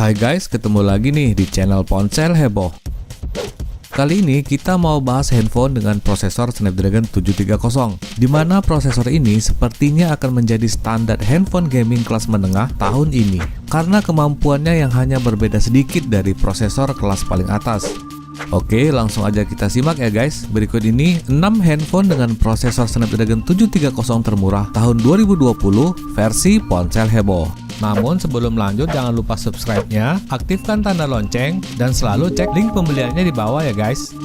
Hai guys, ketemu lagi nih di channel Ponsel Heboh. Kali ini kita mau bahas handphone dengan prosesor Snapdragon 730, di mana prosesor ini sepertinya akan menjadi standar handphone gaming kelas menengah tahun ini, karena kemampuannya yang hanya berbeda sedikit dari prosesor kelas paling atas. Oke, langsung aja kita simak ya guys. Berikut ini 6 handphone dengan prosesor Snapdragon 730 termurah tahun 2020 versi Ponsel Heboh. Namun sebelum lanjut, jangan lupa subscribe-nya, aktifkan tanda lonceng, dan selalu cek link pembeliannya di bawah ya guys.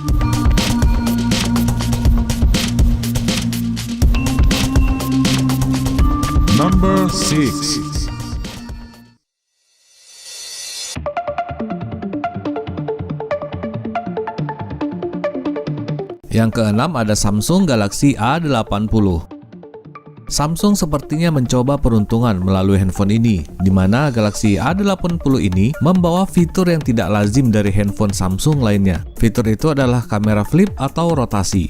Number 6. Yang keenam ada Samsung Galaxy A80. Samsung sepertinya mencoba peruntungan melalui handphone ini, di mana Galaxy A80 ini membawa fitur yang tidak lazim dari handphone Samsung lainnya. Fitur itu adalah kamera flip atau rotasi.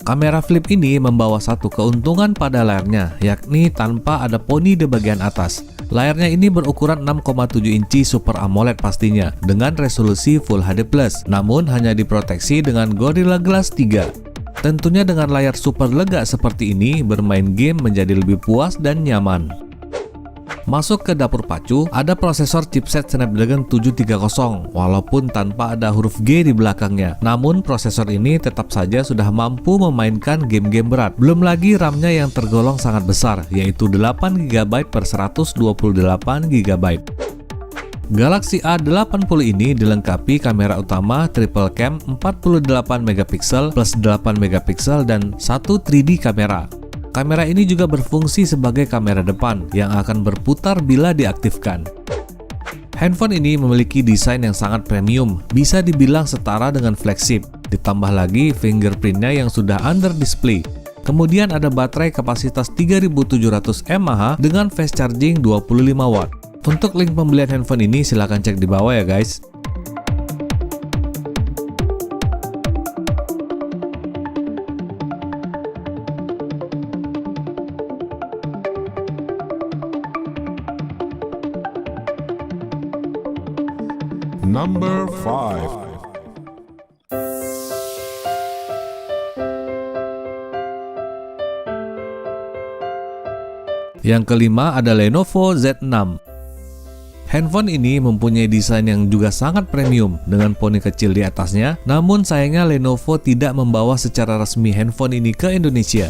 Kamera flip ini membawa satu keuntungan pada layarnya, yakni tanpa ada poni di bagian atas. Layarnya ini berukuran 6,7 inci Super AMOLED pastinya, dengan resolusi Full HD+, namun hanya diproteksi dengan Gorilla Glass 3. Tentunya dengan layar super lega seperti ini, bermain game menjadi lebih puas dan nyaman. Masuk ke dapur pacu, ada prosesor chipset Snapdragon 730, walaupun tanpa ada huruf G di belakangnya. Namun prosesor ini tetap saja sudah mampu memainkan game-game berat. Belum lagi RAM-nya yang tergolong sangat besar, yaitu 8GB per 128GB. Galaxy A80 ini dilengkapi kamera utama triple cam 48MP plus 8MP dan 1 3D kamera. Kamera ini juga berfungsi sebagai kamera depan yang akan berputar bila diaktifkan. Handphone ini memiliki desain yang sangat premium, bisa dibilang setara dengan flagship. Ditambah lagi fingerprintnya yang sudah under display. Kemudian ada baterai kapasitas 3700 mAh dengan fast charging 25W. Untuk link pembelian handphone ini silahkan cek di bawah ya guys. Number 5. Yang kelima ada Lenovo Z6. Handphone ini mempunyai desain yang juga sangat premium dengan poni kecil di atasnya, namun sayangnya Lenovo tidak membawa secara resmi handphone ini ke Indonesia.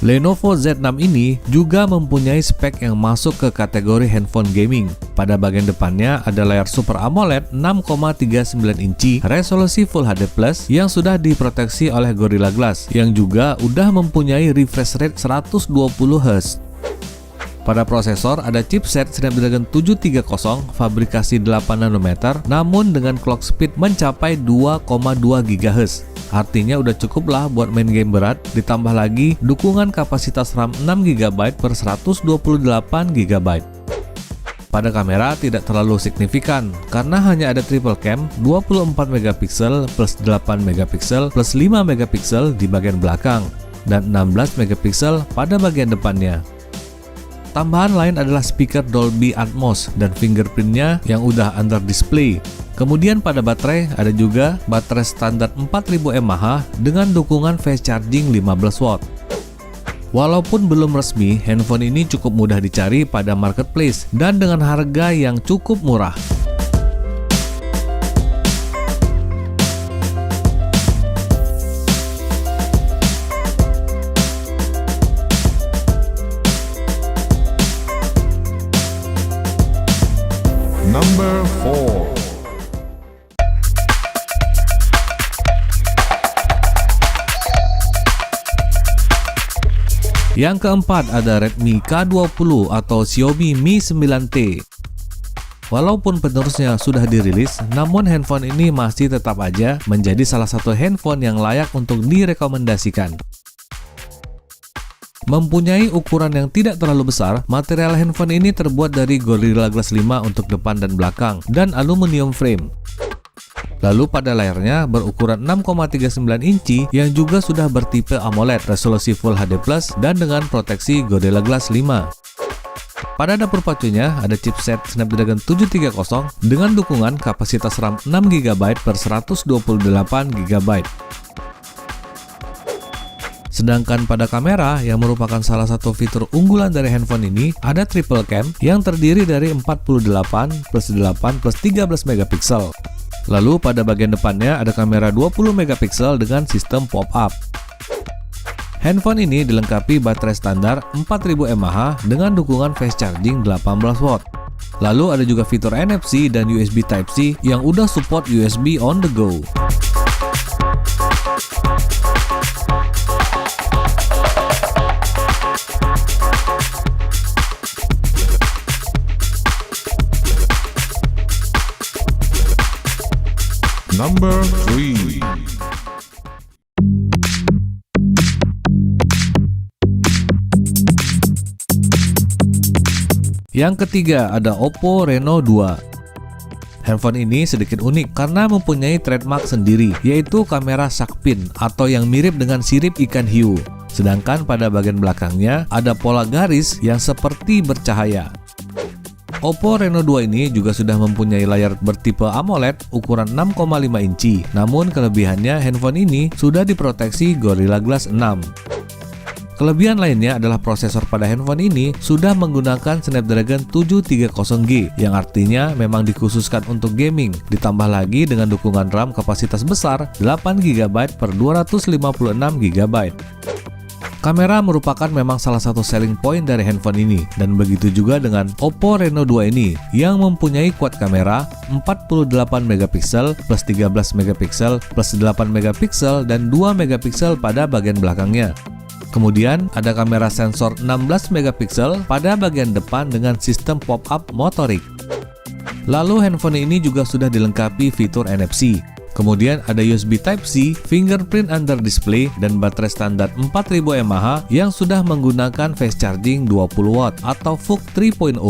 Lenovo Z6 ini juga mempunyai spek yang masuk ke kategori handphone gaming. Pada bagian depannya ada layar Super AMOLED 6,39 inci, resolusi Full HD+, yang sudah diproteksi oleh Gorilla Glass, yang juga udah mempunyai refresh rate 120Hz. Pada prosesor ada chipset Snapdragon 730 fabrikasi 8nm, namun dengan clock speed mencapai 2,2 GHz. Artinya udah cukup lah buat main game berat, ditambah lagi dukungan kapasitas RAM 6GB per 128GB. Pada kamera tidak terlalu signifikan, karena hanya ada triple cam 24MP plus 8MP plus 5MP di bagian belakang, dan 16MP pada bagian depannya. Tambahan lain adalah speaker Dolby Atmos dan fingerprintnya yang udah under display. Kemudian pada baterai ada juga baterai standar 4000 mAh dengan dukungan fast charging 15W. Walaupun belum resmi, handphone ini cukup mudah dicari pada marketplace dan dengan harga yang cukup murah. Number 4. Yang keempat ada Redmi K20 atau Xiaomi Mi 9T. Walaupun penerusnya sudah dirilis, namun handphone ini masih tetap aja menjadi salah satu handphone yang layak untuk direkomendasikan. Mempunyai ukuran yang tidak terlalu besar, material handphone ini terbuat dari Gorilla Glass 5 untuk depan dan belakang, dan aluminium frame. Lalu pada layarnya berukuran 6,39 inci yang juga sudah bertipe AMOLED, resolusi Full HD+, dan dengan proteksi Gorilla Glass 5. Pada dapur pacunya ada chipset Snapdragon 730 dengan dukungan kapasitas RAM 6GB per 128GB. Sedangkan pada kamera, yang merupakan salah satu fitur unggulan dari handphone ini, ada triple cam yang terdiri dari 48 plus 8 plus 13 megapiksel. Lalu pada bagian depannya ada kamera 20 megapiksel dengan sistem pop-up. Handphone ini dilengkapi baterai standar 4000 mAh dengan dukungan fast charging 18 watt. Lalu ada juga fitur NFC dan USB Type-C yang udah support USB on the go. Number 3. Yang ketiga ada Oppo Reno 2. Handphone ini sedikit unik karena mempunyai trademark sendiri, yaitu kamera shark fin atau yang mirip dengan sirip ikan hiu. Sedangkan pada bagian belakangnya ada pola garis yang seperti bercahaya. Oppo Reno 2 ini juga sudah mempunyai layar bertipe AMOLED ukuran 6,5 inci. Namun kelebihannya handphone ini sudah diproteksi Gorilla Glass 6. Kelebihan lainnya adalah prosesor pada handphone ini sudah menggunakan Snapdragon 730G yang artinya memang dikhususkan untuk gaming, ditambah lagi dengan dukungan RAM kapasitas besar 8GB per 256GB. Kamera merupakan memang salah satu selling point dari handphone ini, dan begitu juga dengan Oppo Reno 2 ini yang mempunyai quad kamera 48MP plus 13MP plus 8MP dan 2MP pada bagian belakangnya. Kemudian ada kamera sensor 16MP pada bagian depan dengan sistem pop-up motorik. Lalu handphone ini juga sudah dilengkapi fitur NFC. Kemudian ada USB Type-C, fingerprint under display, dan baterai standar 4000 mAh yang sudah menggunakan fast charging 20 watt atau VOOC 3.0.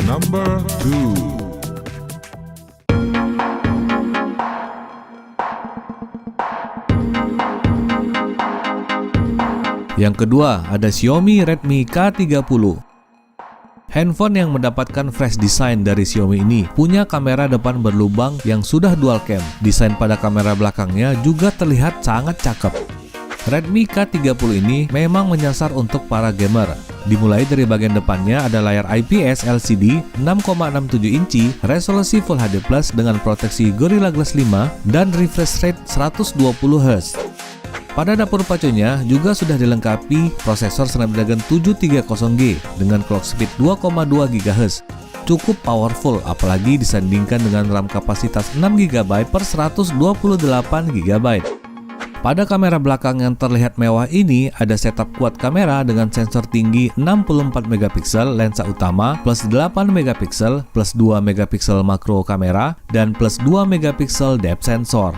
Number 2. Yang kedua ada Xiaomi Redmi K30. Handphone yang mendapatkan fresh design dari Xiaomi ini punya kamera depan berlubang yang sudah dual cam. Desain pada kamera belakangnya juga terlihat sangat cakep. Redmi K30 ini memang menyasar untuk para gamer. Dimulai dari bagian depannya ada layar IPS LCD 6,67 inci, resolusi Full HD Plus dengan proteksi Gorilla Glass 5 dan refresh rate 120Hz. Pada dapur pacunya juga sudah dilengkapi prosesor Snapdragon 730G dengan clock speed 2,2 GHz. Cukup powerful apalagi disandingkan dengan RAM kapasitas 6GB per 128GB. Pada kamera belakang yang terlihat mewah ini ada setup quad kamera dengan sensor tinggi 64MP lensa utama plus 8MP plus 2MP makro kamera dan plus 2MP depth sensor.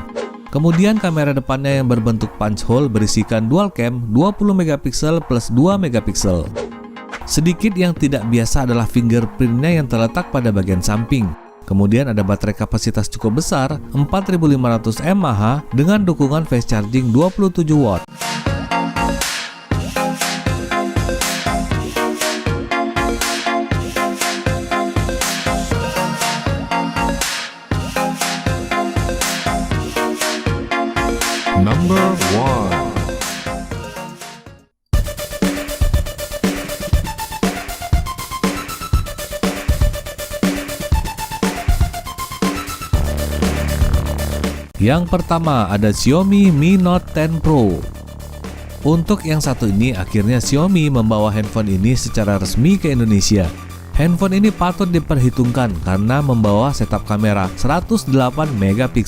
Kemudian kamera depannya yang berbentuk punch hole berisikan dual cam 20MP plus 2MP. Sedikit yang tidak biasa adalah fingerprintnya yang terletak pada bagian samping. Kemudian ada baterai kapasitas cukup besar 4500 mAh dengan dukungan fast charging 27 watt. Number 1. Yang pertama ada Xiaomi Mi Note 10 Pro. Untuk yang satu ini akhirnya Xiaomi membawa handphone ini secara resmi ke Indonesia. Handphone ini patut diperhitungkan karena membawa setup kamera 108MP.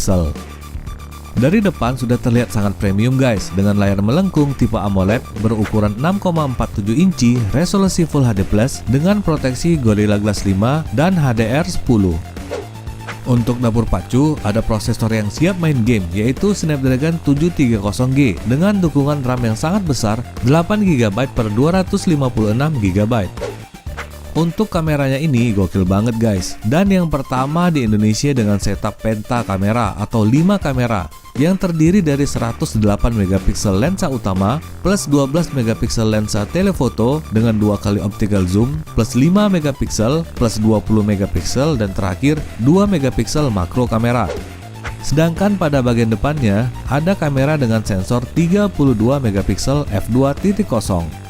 Dari depan sudah terlihat sangat premium guys, dengan layar melengkung tipe AMOLED berukuran 6,47 inci, resolusi Full HD Plus dengan proteksi Gorilla Glass 5 dan HDR10. Untuk dapur pacu ada prosesor yang siap main game yaitu Snapdragon 730G dengan dukungan RAM yang sangat besar 8GB per 256GB. Untuk kameranya ini gokil banget guys. Dan yang pertama di Indonesia dengan setup penta kamera atau 5 kamera yang terdiri dari 108 megapiksel lensa utama plus 12 megapiksel lensa telefoto dengan 2 kali optical zoom plus 5 megapiksel plus 20 megapiksel dan terakhir 2 megapiksel makro kamera. Sedangkan pada bagian depannya ada kamera dengan sensor 32 megapiksel f2.0.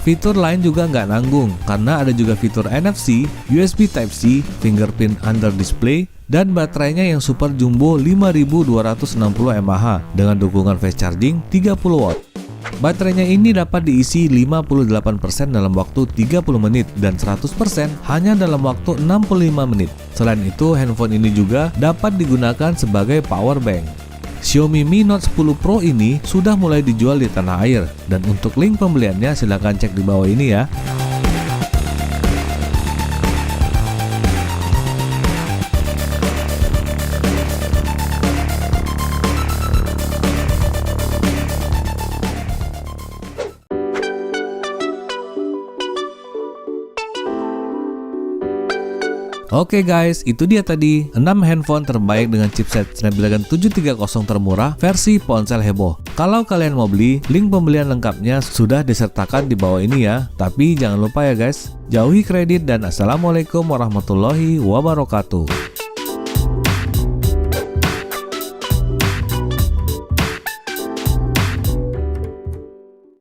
Fitur lain juga nggak nanggung, karena ada juga fitur NFC, USB Type-C, fingerprint under display, dan baterainya yang super jumbo 5260 mAh dengan dukungan fast charging 30 watt. Baterainya ini dapat diisi 58% dalam waktu 30 menit dan 100% hanya dalam waktu 65 menit. Selain itu, handphone ini juga dapat digunakan sebagai power bank. Xiaomi Mi Note 10 Pro ini sudah mulai dijual di tanah air, dan untuk link pembeliannya silahkan cek di bawah ini ya. Oke guys, itu dia tadi 6 handphone terbaik dengan chipset Snapdragon 730 termurah versi ponsel heboh. Kalau kalian mau beli, link pembelian lengkapnya sudah disertakan di bawah ini ya. Tapi jangan lupa ya guys, jauhi kredit dan assalamualaikum warahmatullahi wabarakatuh.